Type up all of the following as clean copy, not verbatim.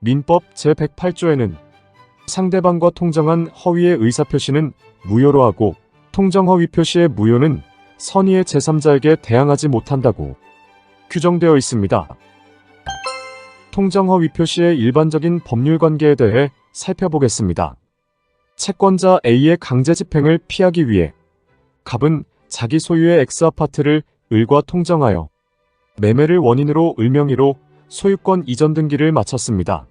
민법 제108조에는 상대방과 통정한 허위의 의사표시는 무효로 하고 통정허위 표시의 무효는 선의의 제3자에게 대항하지 못한다고 규정되어 있습니다. 통정허위 표시의 일반적인 법률 관계에 대해 살펴보겠습니다. 채권자 A의 강제 집행을 피하기 위해 갑은 자기 소유의 X아파트를 을과 통정하여 매매를 원인으로 을 명의로 소유권 이전 등기를 마쳤습니다.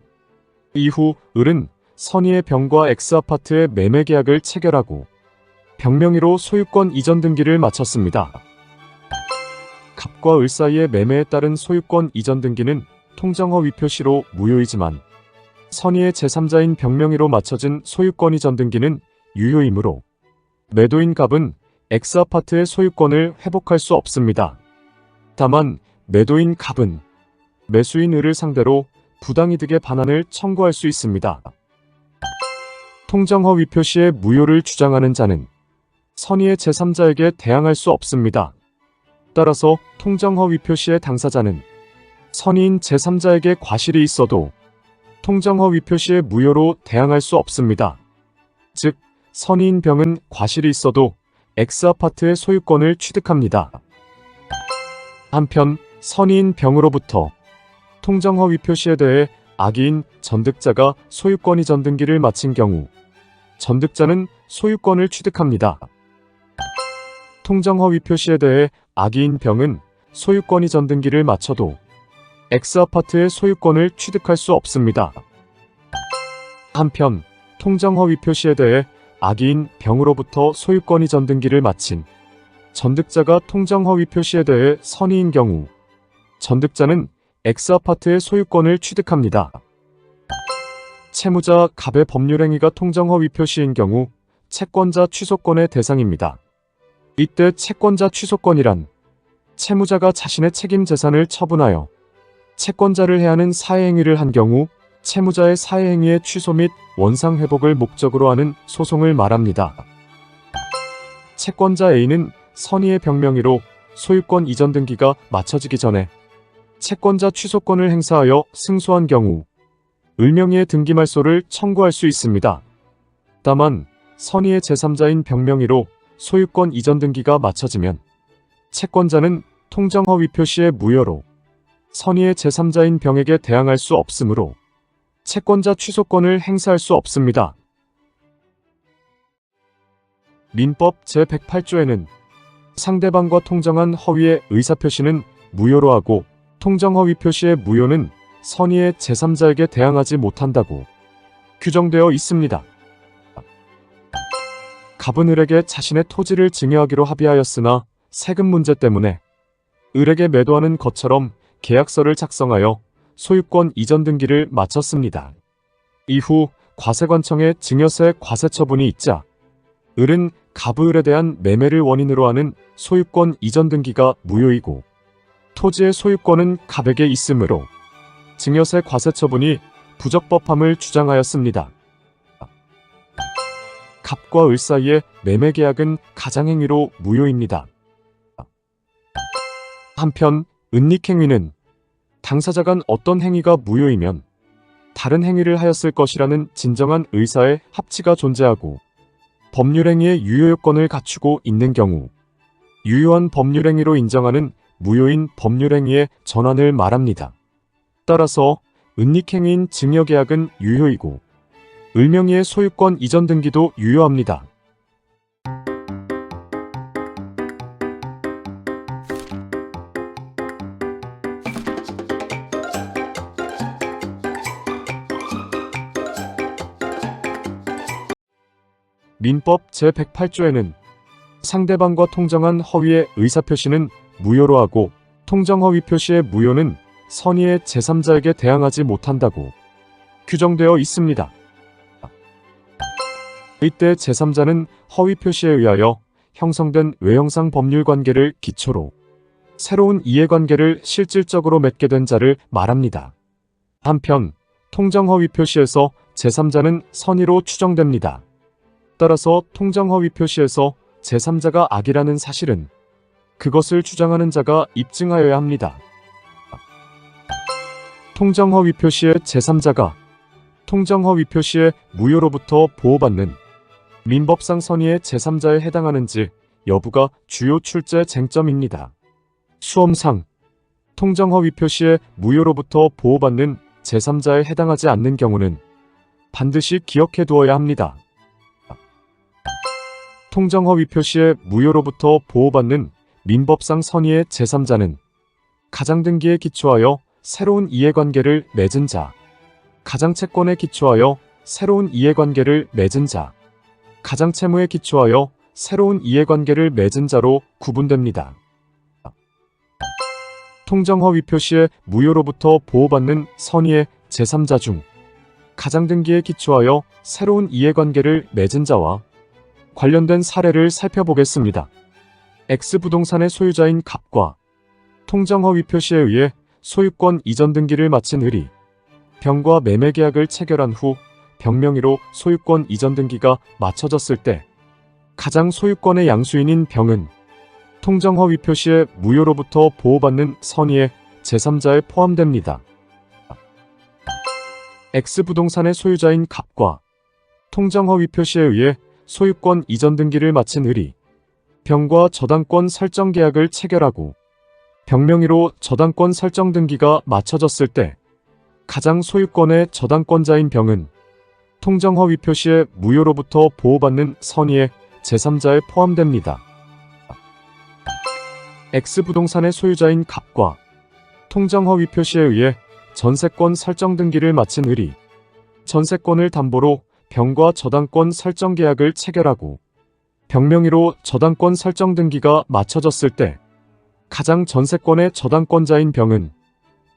이후 을은 선의의 병과 X아파트의 매매 계약을 체결하고 병 명의로 소유권 이전 등기를 마쳤습니다. 갑과 을 사이의 매매에 따른 소유권 이전 등기는 통정허위 표시로 무효이지만 선의의 제3자인 병 명의로 마쳐진 소유권 이전 등기는 유효이므로 매도인 갑은 X아파트의 소유권을 회복할 수 없습니다. 다만 매도인 갑은 매수인 을을 상대로 부당이득의 반환을 청구할 수 있습니다. 통정허위 표시의 무효를 주장하는 자는 선의의 제3자에게 대항할 수 없습니다. 따라서 통정허위 표시의 당사자는 선의인 제3자에게 과실이 있어도 통정허위 표시의 무효로 대항할 수 없습니다. 즉, 선의인 병은 과실이 있어도 X아파트의 소유권을 취득합니다. 한편 선의인 병으로부터 통정허위 표시에 대해 악의인 전득자가 소유권 이전 등기를 마친 경우 전득자는 소유권을 취득합니다. 통정허위 표시에 대해 악의인 병은 소유권 이전 등기를 마쳐도 X아파트의 소유권을 취득할 수 없습니다. 한편 통정허위 표시에 대해 악의인 병으로부터 소유권 이전 등기를 마친 전득자가 통정허위 표시에 대해 선의인 경우 전득자는 X아파트의 소유권을 취득합니다. 채무자 갑의 법률행위가 통정허위 표시인 경우 채권자 취소권의 대상입니다. 이때 채권자 취소권이란 채무자가 자신의 책임 재산을 처분하여 채권자를 해하는 사회행위를 한 경우 채무자의 사회행위의 취소 및 원상회복을 목적으로 하는 소송을 말합니다. 채권자 A는 선의의 병 명의로 소유권 이전 등기가 마쳐지기 전에 채권자 취소권을 행사하여 승소한 경우 을 명의의 등기 말소를 청구할 수 있습니다. 다만 선의의 제3자인 병 명의로 소유권 이전 등기가 마쳐지면 채권자는 통정허위 표시의 무효로 선의의 제3자인 병에게 대항할 수 없으므로 채권자 취소권을 행사할 수 없습니다. 민법 제108조에는 상대방과 통정한 허위의 의사표시는 무효로 하고 통정허위 표시의 무효는 선의의 제3자에게 대항하지 못한다고 규정되어 있습니다. 갑은 을에게 자신의 토지를 증여하기로 합의하였으나 세금 문제 때문에 을에게 매도하는 것처럼 계약서를 작성하여 소유권 이전 등기를 마쳤습니다. 이후 과세관청에 증여세 과세 처분이 있자 을은 갑의 을에 대한 매매를 원인으로 하는 소유권 이전 등기가 무효이고 토지의 소유권은 갑에게 있으므로 증여세 과세 처분이 부적법함을 주장하였습니다. 갑과 을 사이의 매매 계약은 가장행위로 무효입니다. 한편 은닉행위는 당사자 간 어떤 행위가 무효이면 다른 행위를 하였을 것이라는 진정한 의사의 합치가 존재하고 법률행위의 유효요건을 갖추고 있는 경우 유효한 법률행위로 인정하는 무효인 법률행위의 전환을 말합니다. 따라서 은닉행위인 증여계약은 유효이고 을명의의 소유권 이전 등기도 유효합니다. 민법 제108조에는 상대방과 통정한 허위의 의사표시는 무효로 하고 통정허위 표시의 무효는 선의의 제3자에게 대항하지 못한다고 규정되어 있습니다. 이때 제3자는 허위 표시에 의하여 형성된 외형상 법률 관계를 기초로 새로운 이해관계를 실질적으로 맺게 된 자를 말합니다. 한편 통정허위 표시에서 제3자는 선의로 추정됩니다. 따라서 통정허위 표시에서 제3자가 악이라는 사실은 그것을 주장하는 자가 입증하여야 합니다. 통정허위 표시의 제3자가 통정허위 표시의 무효로부터 보호받는 민법상 선의의 제3자에 해당하는지 여부가 주요 출제 쟁점입니다. 수험상 통정허위 표시의 무효로부터 보호받는 제3자에 해당하지 않는 경우는 반드시 기억해 두어야 합니다. 통정허위 표시의 무효로부터 보호받는 민법상 선의의 제3자는 가장등기에 기초하여 새로운 이해관계를 맺은 자, 가장채권에 기초하여 새로운 이해관계를 맺은 자, 가장채무에 기초하여 새로운 이해관계를 맺은 자로 구분됩니다. 통정허위 표시의 무효로부터 보호받는 선의의 제3자 중 가장등기에 기초하여 새로운 이해관계를 맺은 자와 관련된 사례를 살펴보겠습니다. X부동산의 소유자인 갑과 통정허위 표시에 의해 소유권 이전 등기를 마친 을이 병과 매매계약을 체결한 후 병명의로 소유권 이전 등기가 마쳐졌을 때 가장 소유권의 양수인인 병은 통정허위 표시의 무효로부터 보호받는 선의의 제3자에 포함됩니다. X부동산의 소유자인 갑과 통정허위 표시에 의해 소유권 이전 등기를 마친 을이 병과 저당권 설정 계약을 체결하고 병명의로 저당권 설정 등기가 마쳐졌을 때 가장 소유권의 저당권자인 병은 통정허위 표시의 무효로부터 보호받는 선의의 제3자에 포함됩니다. X부동산의 소유자인 갑과 통정허위 표시에 의해 전세권 설정 등기를 마친 을이 전세권을 담보로 병과 저당권 설정 계약을 체결하고 병명의로 저당권 설정 등기가 마쳐졌을 때 가장 전세권의 저당권자인 병은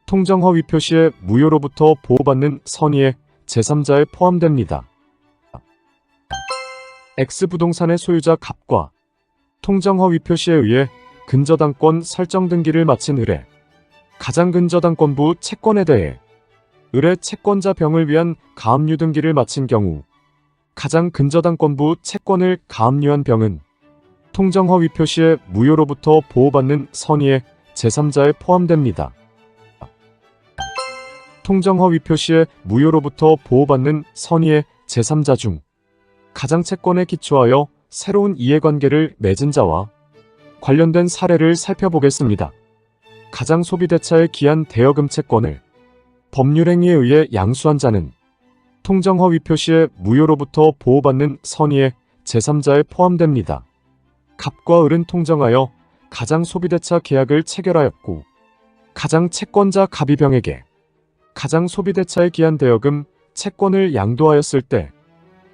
통정허위 표시의 무효로부터 보호받는 선의의 제3자에 포함됩니다. X부동산의 소유자 갑과 통정허위 표시에 의해 근저당권 설정 등기를 마친 을의 가장 근저당권부 채권에 대해 을의 채권자 병을 위한 가압류 등기를 마친 경우 가장 근저당권부 채권을 가압류한 병은 통정허위 표시의 무효로부터 보호받는 선의의 제3자에 포함됩니다. 통정허위 표시의 무효로부터 보호받는 선의의 제3자 중 가장채권에 기초하여 새로운 이해관계를 맺은 자와 관련된 사례를 살펴보겠습니다. 가장소비대차에 기한 대여금 채권을 법률행위에 의해 양수한 자는 통정허위 표시의 무효로부터 보호받는 선의의 제3자에 포함됩니다. 갑과 을은 통정하여 가장소비대차 계약을 체결하였고 가장채권자 갑이 병에게 가장소비대차에 기한 대여금 채권을 양도하였을 때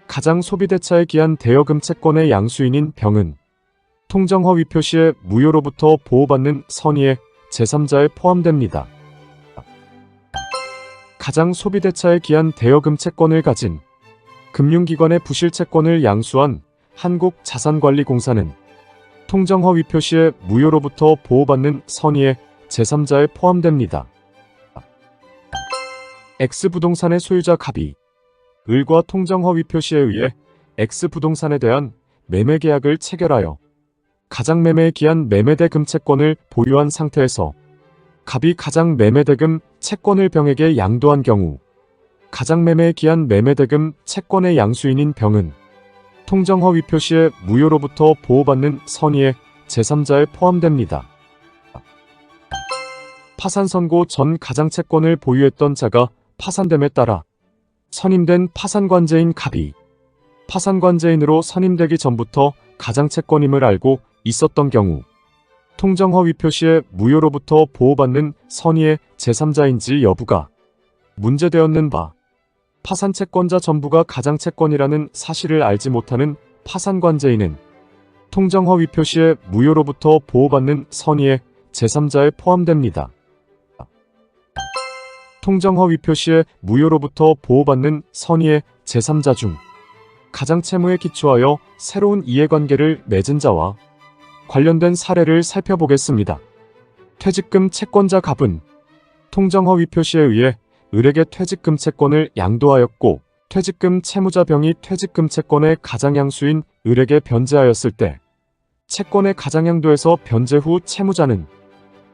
가장소비대차에 기한 대여금 채권의 양수인인 병은 통정허위 표시의 무효로부터 보호받는 선의의 제3자에 포함됩니다. 가장소비대차에 기한 대여금 채권을 가진 금융기관의 부실채권을 양수한 한국자산관리공사는 통정허위 표시의 무효로부터 보호받는 선의의 제3자에 포함됩니다. X부동산의 소유자 갑이 을과 통정허위 표시에 의해 X부동산에 대한 매매계약을 체결하여 가장매매에 기한 매매대금 채권을 보유한 상태에서 갑이 가장매매대금 채권을 병에게 양도한 경우 가장매매에 기한 매매대금 채권의 양수인인 병은 통정허위 표시의 무효로부터 보호받는 선의의 제3자에 포함됩니다. 파산선고 전 가장채권을 보유했던 자가 파산됨에 따라 선임된 파산관제인 갑이 파산관제인으로 선임되기 전부터 가장채권임을 알고 있었던 경우 통정허위 표시의 무효로부터 보호받는 선의의 제3자인지 여부가 문제되었는 바 파산채권자 전부가 가장채권이라는 사실을 알지 못하는 파산관제인은 통정허위 표시의 무효로부터 보호받는 선의의 제3자에 포함됩니다. 통정허위 표시의 무효로부터 보호받는 선의의 제3자 중 가장채무에 기초하여 새로운 이해관계를 맺은 자와 관련된 사례를 살펴보겠습니다. 퇴직금 채권자 갑은 통정허위 표시에 의해 을에게 퇴직금 채권을 양도하였고 퇴직금 채무자 병이 퇴직금 채권의 가장양수인 을에게 변제하였을 때 채권의 가장양도에서 변제 후 채무자는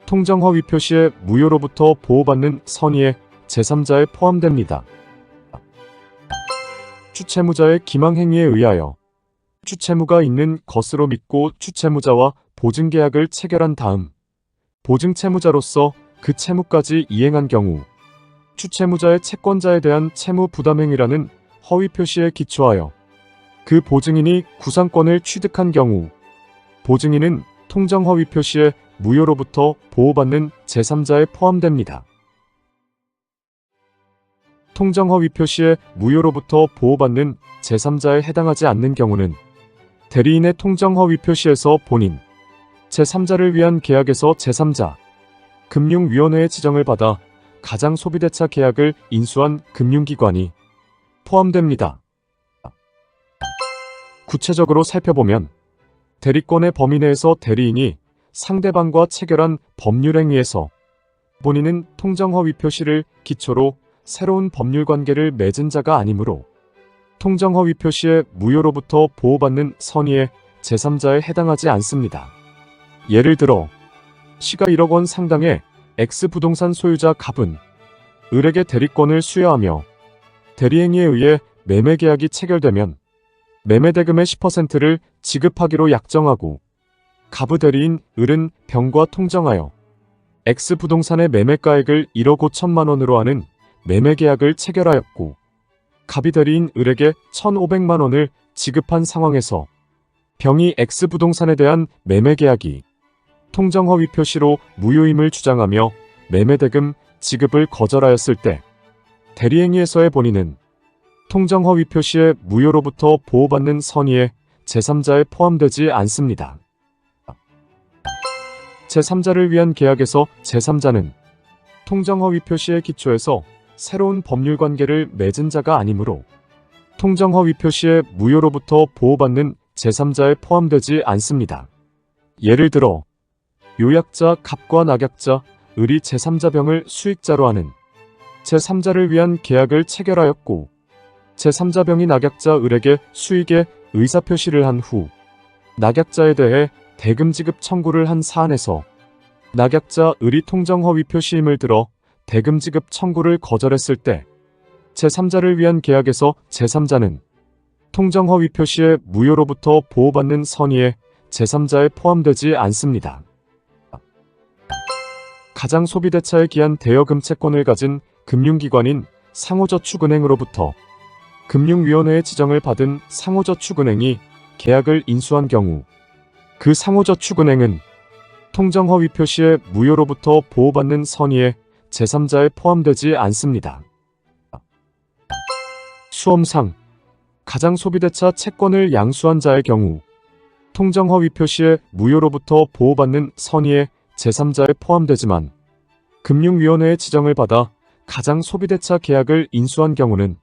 통정허위 표시의 무효로부터 보호받는 선의의 제3자에 포함됩니다. 추채무자의 기망행위에 의하여 추채무가 있는 것으로 믿고 추채무자와 보증계약을 체결한 다음 보증채무자로서 그 채무까지 이행한 경우 추채무자의 채권자에 대한 채무 부담행위라는 허위 표시에 기초하여 그 보증인이 구상권을 취득한 경우 보증인은 통정 허위 표시에 무효로부터 보호받는 제3자에 포함됩니다. 통정 허위 표시에 무효로부터 보호받는 제3자에 해당하지 않는 경우는 대리인의 통정 허위 표시에서 본인, 제3자를 위한 계약에서 제3자, 금융위원회의 지정을 받아 가장소비대차 계약을 인수한 금융기관이 포함됩니다. 구체적으로 살펴보면 대리권의 범위 내에서 대리인이 상대방과 체결한 법률행위에서 본인은 통정허위 표시를 기초로 새로운 법률관계를 맺은 자가 아니므로 통정허위 표시에 무효로부터 보호받는 선의의 제3자에 해당하지 않습니다. 예를 들어 시가 1억 원 상당의 X부동산 소유자 갑은 을에게 대리권을 수여하며 대리행위에 의해 매매계약이 체결되면 매매대금의 10%를 지급하기로 약정하고 갑의 대리인 을은 병과 통정하여 X부동산의 매매가액을 1억 5천만 원으로 하는 매매계약을 체결하였고 갑이 대리인 을에게 1,500만 원을 지급한 상황에서 병이 X부동산에 대한 매매계약이 통정허위 표시로 무효임을 주장하며 매매대금 지급을 거절하였을 때 대리행위에서의 본인은 통정허위 표시에 무효로부터 보호받는 선의의 제3자에 포함되지 않습니다. 제3자를 위한 계약에서 제3자는 통정허위 표시에 기초해서 새로운 법률관계를 맺은 자가 아니므로 통정허위 표시에 무효로부터 보호받는 제3자에 포함되지 않습니다. 예를 들어 요약자 갑과 낙약자 을이 제3자 병을 수익자로 하는 제3자를 위한 계약을 체결하였고 제3자 병이 낙약자 을에게 수익의 의사표시를 한 후 낙약자에 대해 대금 지급 청구를 한 사안에서 낙약자 을이 통정허위 표시임을 들어 대금 지급 청구를 거절했을 때 제3자를 위한 계약에서 제3자는 통정허위 표시에 무효로부터 보호받는 선의의 제3자에 포함되지 않습니다. 가장소비대차에 기한 대여금 채권을 가진 금융기관인 상호저축은행으로부터 금융위원회의 지정을 받은 상호저축은행이 계약을 인수한 경우 그 상호저축은행은 통정허위 표시에 무효로부터 보호받는 선의의 제3자에 포함되지 않습니다. 수험상 가장소비대차 채권을 양수한 자의 경우 통정허위 표시에 무효로부터 보호받는 선의의 제3자에 포함되지만 금융위원회의 지정을 받아 가장소비대차 계약을 인수한 경우는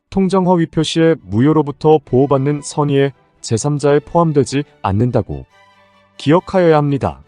통정허위 표시에 무효로부터 보호받는 선의의 제3자에 포함되지 않는다고 기억하여야 합니다.